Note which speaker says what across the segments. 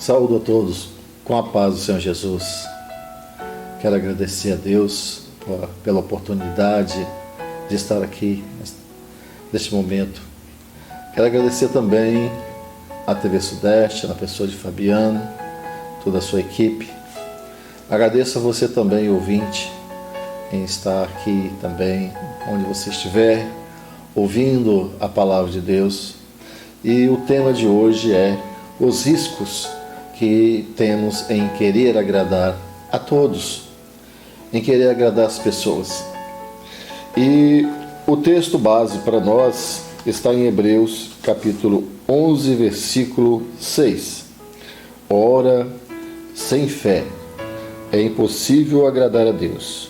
Speaker 1: Saúdo a todos com a paz do Senhor Jesus. Quero agradecer a Deus pela oportunidade de estar aqui neste momento. Quero agradecer também à TV Sudeste, na pessoa de Fabiano, toda a sua equipe. Agradeço a você também, ouvinte, em estar aqui também, onde você estiver, ouvindo a palavra de Deus. E o tema de hoje é os riscos que temos em querer agradar a todos, em querer agradar as pessoas. E o texto base para nós está em Hebreus capítulo 11, versículo 6. Ora, sem fé é impossível agradar a Deus,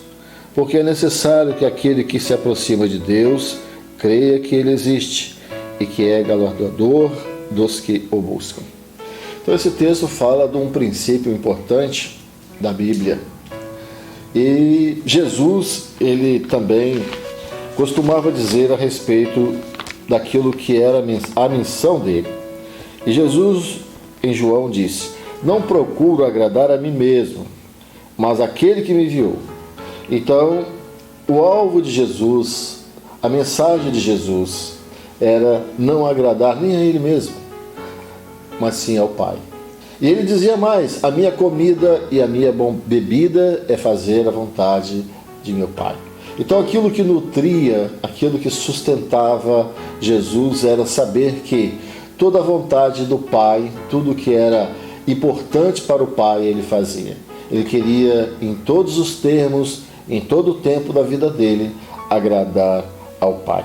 Speaker 1: porque é necessário que aquele que se aproxima de Deus creia que Ele existe e que é galardoador dos que o buscam. Então esse texto fala de um princípio importante da Bíblia. E Jesus, ele também costumava dizer a respeito daquilo que era a missão dele. E Jesus, em João, disse: não procuro agradar a mim mesmo, mas aquele que me enviou. Então, o alvo de Jesus, a mensagem de Jesus, era não agradar nem a ele mesmo, mas sim ao Pai. E ele dizia mais: a minha comida e a minha bebida é fazer a vontade de meu Pai. Então aquilo que nutria, aquilo que sustentava Jesus era saber que toda a vontade do Pai, tudo que era importante para o Pai, ele fazia. Ele queria, em todos os termos, em todo o tempo da vida dele, agradar ao Pai.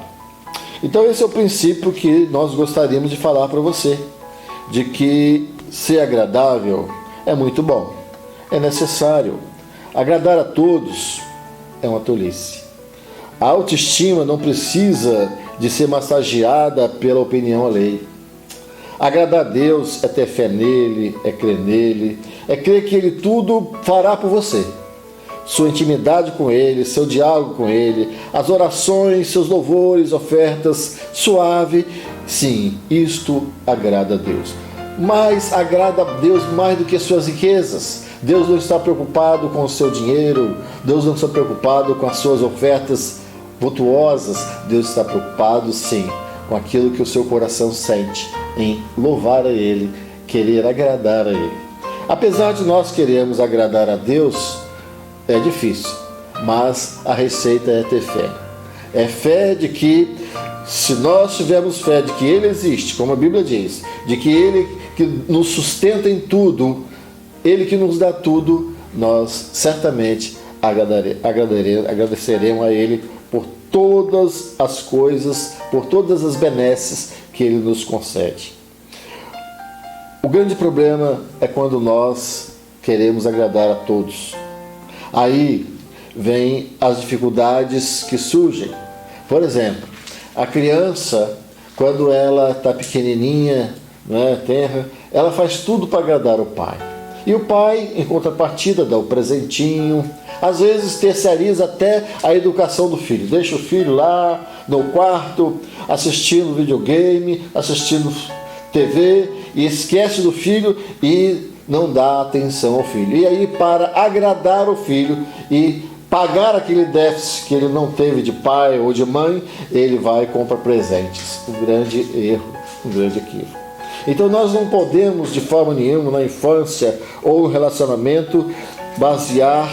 Speaker 1: Então esse é o princípio que nós gostaríamos de falar para você, de que ser agradável é muito bom, é necessário. Agradar a todos é uma tolice. A autoestima não precisa de ser massageada pela opinião alheia. Agradar a Deus é ter fé nele, é crer que Ele tudo fará por você. Sua intimidade com Ele, seu diálogo com Ele, as orações, seus louvores, ofertas, suave. Sim, isto agrada a Deus. Mas agrada a Deus mais do que suas riquezas. Deus não está preocupado com o seu dinheiro, Deus não está preocupado com as suas ofertas vultuosas. Deus está preocupado, sim, com aquilo que o seu coração sente, em louvar a Ele, querer agradar a Ele. Apesar de nós querermos agradar a Deus, é difícil, mas a receita é ter fé. É fé de que, se nós tivermos fé de que Ele existe, como a Bíblia diz, de que Ele que nos sustenta em tudo, Ele que nos dá tudo, nós certamente agradeceremos a Ele por todas as coisas, por todas as benesses que Ele nos concede. O grande problema é quando nós queremos agradar a todos. Aí vem as dificuldades que surgem. Por exemplo, a criança, quando ela está pequenininha, tenra, ela faz tudo para agradar o pai. E o pai, em contrapartida, dá o presentinho. Às vezes terceiriza até a educação do filho. Deixa o filho lá no quarto, assistindo videogame, assistindo TV, e esquece do filho e não dá atenção ao filho. E aí, para agradar o filho e pagar aquele déficit que ele não teve de pai ou de mãe, ele vai e compra presentes. Um grande erro, um grande equívoco. Então nós não podemos, de forma nenhuma, na infância ou no relacionamento, basear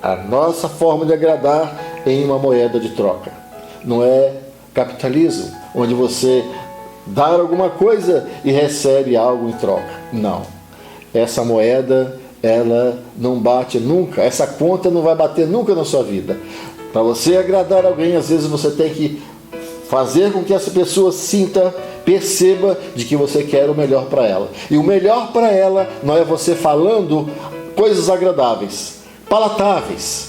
Speaker 1: a nossa forma de agradar em uma moeda de troca. Não é capitalismo, onde você dá alguma coisa e recebe algo em troca. Não. Essa moeda, ela não bate nunca, essa conta não vai bater nunca na sua vida. Para você agradar alguém, às vezes você tem que fazer com que essa pessoa perceba de que você quer o melhor para ela. E o melhor para ela não é você falando coisas agradáveis, palatáveis,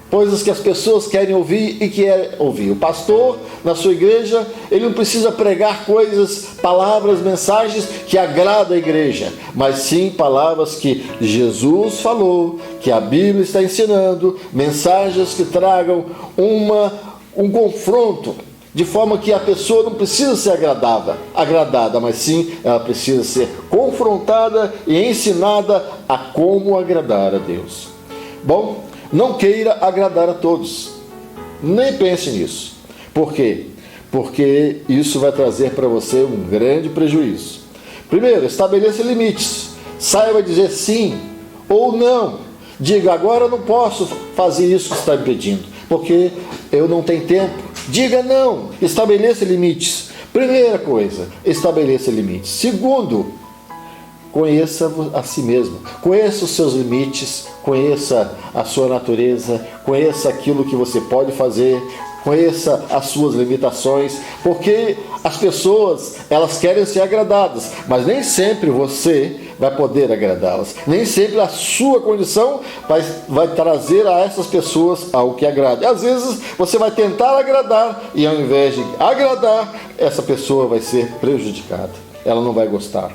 Speaker 1: coisas que as pessoas querem ouvir e querem ouvir. O pastor, na sua igreja, ele não precisa pregar coisas, palavras, mensagens que agradam a igreja, mas sim palavras que Jesus falou, que a Bíblia está ensinando, mensagens que tragam um confronto, de forma que a pessoa não precisa ser agradada, mas sim ela precisa ser confrontada e ensinada a como agradar a Deus. Bom, não queira agradar a todos, nem pense nisso. Por quê? Porque isso vai trazer para você um grande prejuízo. Primeiro, estabeleça limites. Saiba dizer sim ou não. Diga, agora eu não posso fazer isso que você está me pedindo, porque eu não tenho tempo. Diga não. Estabeleça limites. Primeira coisa, estabeleça limites. Segundo, conheça a si mesmo. Conheça os seus limites, conheça a sua natureza, conheça aquilo que você pode fazer, conheça as suas limitações, porque as pessoas, elas querem ser agradadas, mas nem sempre você vai poder agradá-las. Nem sempre a sua condição vai trazer a essas pessoas algo que agrade. Às vezes você vai tentar agradar e ao invés de agradar, essa pessoa vai ser prejudicada. Ela não vai gostar.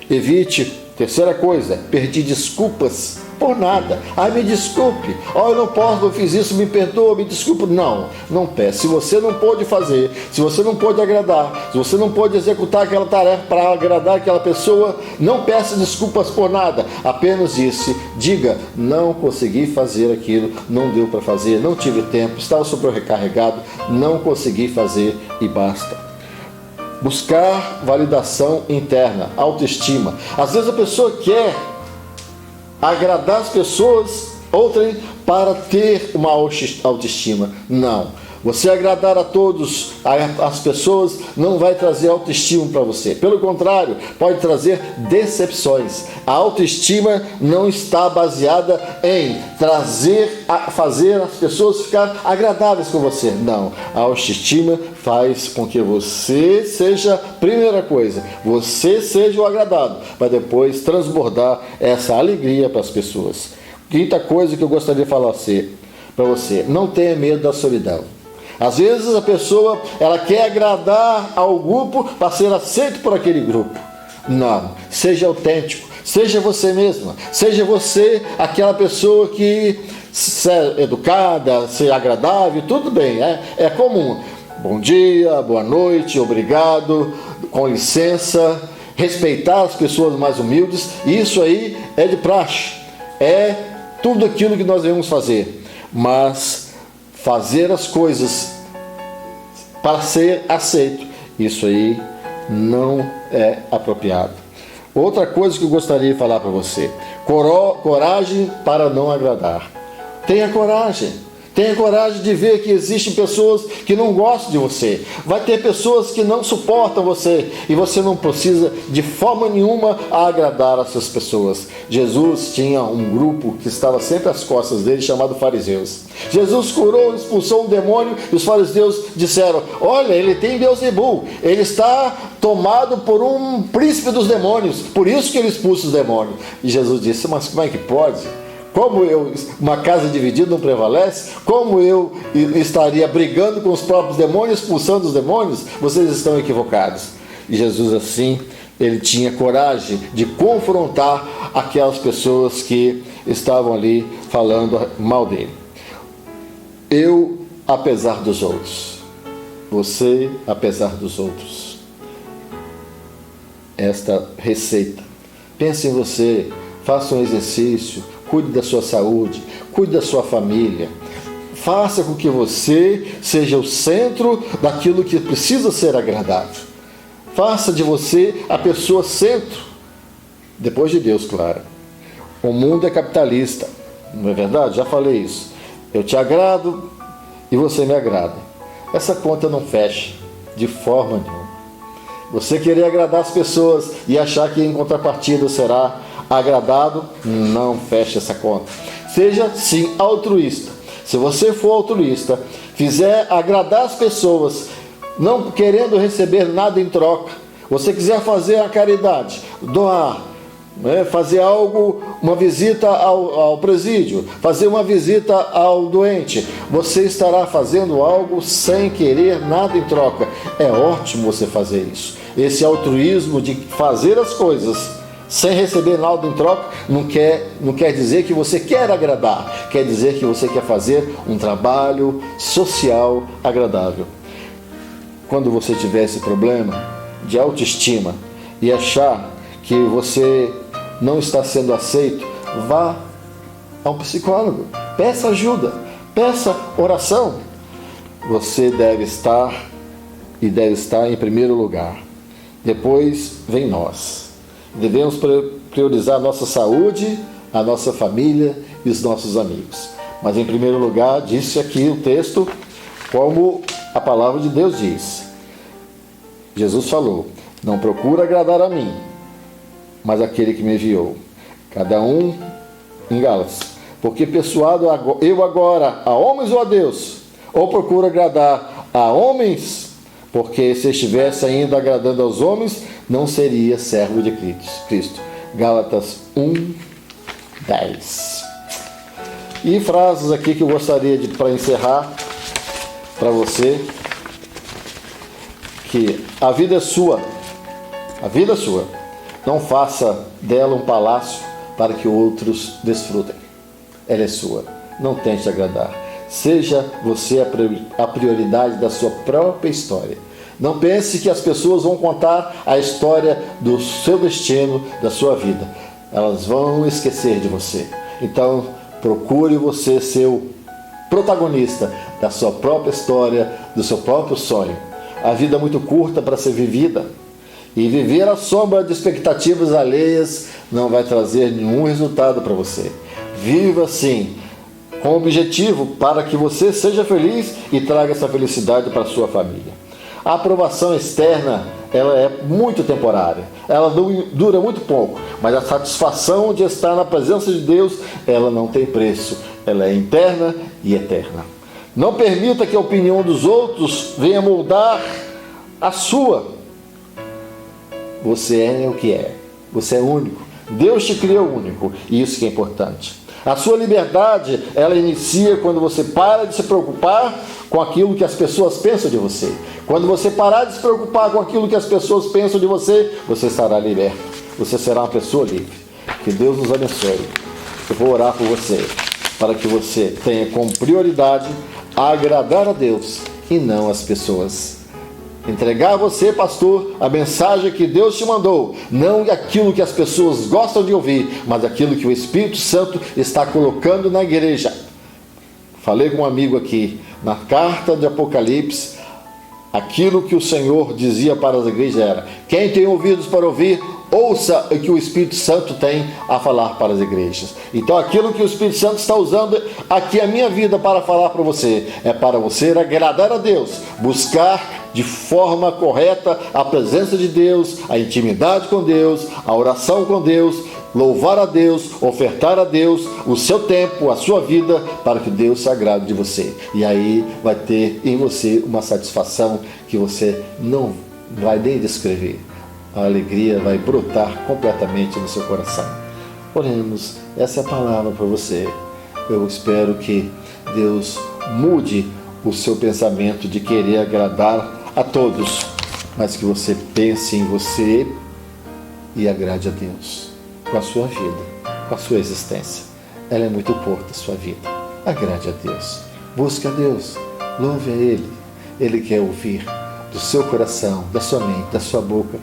Speaker 1: Evite, terceira coisa, pedir desculpas por nada. Me desculpe, eu não posso, eu fiz isso, me perdoa, me desculpa. Não peça. Se você não pôde fazer, se você não pôde agradar, se você não pôde executar aquela tarefa para agradar aquela pessoa, não peça desculpas por nada. Apenas diga, não consegui fazer aquilo, não deu para fazer, não tive tempo, estava sobrecarregado, não consegui fazer e basta. Buscar validação interna, autoestima. Às vezes a pessoa quer agradar as pessoas, outrem, para ter uma autoestima. Não. Você agradar a todos, as pessoas, não vai trazer autoestima para você. Pelo contrário, pode trazer decepções. A autoestima não está baseada em fazer as pessoas ficar agradáveis com você. Não. A autoestima faz com que você seja, primeira coisa, você seja o agradado, para depois transbordar essa alegria para as pessoas. Quinta coisa que eu gostaria de falar para você, não tenha medo da solidão. Às vezes a pessoa, ela quer agradar ao grupo para ser aceito por aquele grupo. Não, seja autêntico, seja você mesma, seja você aquela pessoa que é educada, ser agradável, tudo bem, é comum. Bom dia, boa noite, obrigado, com licença, respeitar as pessoas mais humildes, isso aí é de praxe, é tudo aquilo que nós devemos fazer, mas fazer as coisas para ser aceito, isso aí não é apropriado. Outra coisa que eu gostaria de falar para você, coragem para não agradar. Tenha coragem de ver que existem pessoas que não gostam de você. Vai ter pessoas que não suportam você e você não precisa de forma nenhuma agradar essas pessoas. Jesus tinha um grupo que estava sempre às costas dele, chamado fariseus. Jesus curou, expulsou um demônio e os fariseus disseram, olha, ele tem Beelzebul, ele está tomado por um príncipe dos demônios, por isso que ele expulsa os demônios. E Jesus disse, mas como é que pode? Uma casa dividida não prevalece? Como eu estaria brigando com os próprios demônios, expulsando os demônios? Vocês estão equivocados. E Jesus, assim, ele tinha coragem de confrontar aquelas pessoas que estavam ali falando mal dele. Eu, apesar dos outros. Você, apesar dos outros. Esta receita. Pense em você, faça um exercício, cuide da sua saúde, cuide da sua família. Faça com que você seja o centro daquilo que precisa ser agradável. Faça de você a pessoa centro, depois de Deus, claro. O mundo é capitalista, não é verdade? Já falei isso. Eu te agrado e você me agrada. Essa conta não fecha de forma nenhuma. Você querer agradar as pessoas e achar que em contrapartida será agradado, não feche essa conta. Seja sim altruísta. Se você for altruísta, fizer agradar as pessoas, não querendo receber nada em troca, você quiser fazer a caridade, doar, fazer algo, uma visita ao presídio, fazer uma visita ao doente, você estará fazendo algo sem querer nada em troca. É ótimo você fazer isso. Esse altruísmo de fazer as coisas sem receber nada em troca, não quer dizer que você quer agradar, quer dizer que você quer fazer um trabalho social agradável. quando você tiver esse problema de autoestima e achar que você não está sendo aceito, vá a um psicólogo, peça ajuda, peça oração. Você deve estar em primeiro lugar. Depois vem nós. Devemos priorizar a nossa saúde, a nossa família e os nossos amigos. Mas em primeiro lugar, disse aqui o texto, como a palavra de Deus diz. Jesus falou: não procura agradar a mim, mas aquele que me enviou. Cada um em Gálatas. Porque persuado eu agora a homens ou a Deus? Ou procuro agradar a homens? Porque se estivesse ainda agradando aos homens, não seria servo de Cristo. Gálatas 1:10. E frases aqui que eu gostaria de, para encerrar, para você, que a vida é sua. A vida é sua. Não faça dela um palácio para que outros desfrutem. Ela é sua. Não tente agradar. Seja você a prioridade da sua própria história. Não pense que as pessoas vão contar a história do seu destino, da sua vida. Elas vão esquecer de você. Então, procure você ser o protagonista da sua própria história, do seu próprio sonho. A vida é muito curta para ser vivida. E viver à sombra de expectativas alheias não vai trazer nenhum resultado para você. Viva assim, com objetivo para que você seja feliz e traga essa felicidade para a sua família. A aprovação externa, ela é muito temporária, ela dura muito pouco, mas a satisfação de estar na presença de Deus, ela não tem preço, ela é interna e eterna. Não permita que a opinião dos outros venha moldar a sua. Você é o que é, você é único, Deus te criou único, e isso que é importante. A sua liberdade, ela inicia quando você para de se preocupar com aquilo que as pessoas pensam de você. Quando você parar de se preocupar com aquilo que as pessoas pensam de você, você estará liberto. Você será uma pessoa livre. Que Deus nos abençoe. Eu vou orar por você, para que você tenha como prioridade agradar a Deus e não as pessoas. Entregar a você, pastor, a mensagem que Deus te mandou, não aquilo que as pessoas gostam de ouvir, mas aquilo que o Espírito Santo está colocando na igreja. Falei com um amigo aqui, na carta de Apocalipse, aquilo que o Senhor dizia para as igrejas era: quem tem ouvidos para ouvir, ouça o que o Espírito Santo tem a falar para as igrejas. Então aquilo que o Espírito Santo está usando aqui a minha vida para falar para você, é para você agradar a Deus, buscar de forma correta a presença de Deus, a intimidade com Deus, a oração com Deus, louvar a Deus, ofertar a Deus o seu tempo, a sua vida, para que Deus se agrade de você. E aí vai ter em você uma satisfação que você não vai nem descrever. A alegria vai brotar completamente no seu coração. Oremos, essa é a palavra para você. Eu espero que Deus mude o seu pensamento de querer agradar a todos, mas que você pense em você e agrade a Deus com a sua vida, com a sua existência. Ela é muito curta, a sua vida. Agrade a Deus, busque a Deus, louve a Ele. Ele quer ouvir do seu coração, da sua mente, da sua boca,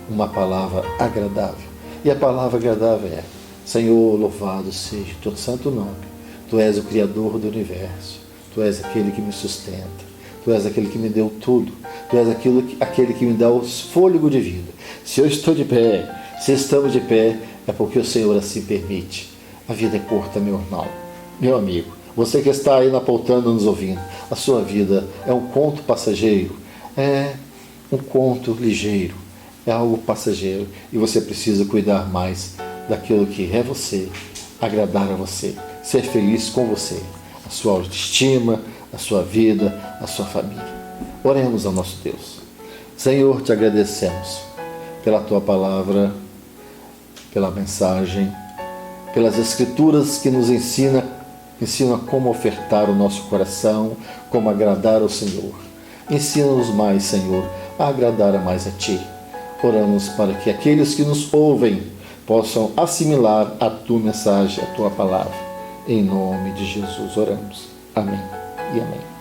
Speaker 1: uma palavra agradável. E a palavra agradável é: Senhor, louvado seja o teu santo nome. Tu és o Criador do universo. Tu és aquele que me sustenta. Tu és aquele que me deu tudo. Tu és aquele que me dá o fôlego de vida. Se eu estou de pé, se estamos de pé, é porque o Senhor assim permite. A vida é curta, meu irmão, meu amigo. Você que está aí na poltrona nos ouvindo, a sua vida é um conto passageiro. É um conto ligeiro. É algo passageiro. E você precisa cuidar mais daquilo que é você, agradar a você, ser feliz com você, a sua autoestima, a sua vida, a sua família. Oremos ao nosso Deus. Senhor, te agradecemos pela tua palavra, pela mensagem, pelas escrituras que nos ensinam como ofertar o nosso coração, como agradar ao Senhor. Ensina-nos mais, Senhor, a agradar mais a Ti. Oramos para que aqueles que nos ouvem possam assimilar a tua mensagem, a tua palavra. Em nome de Jesus oramos. Amém e amém.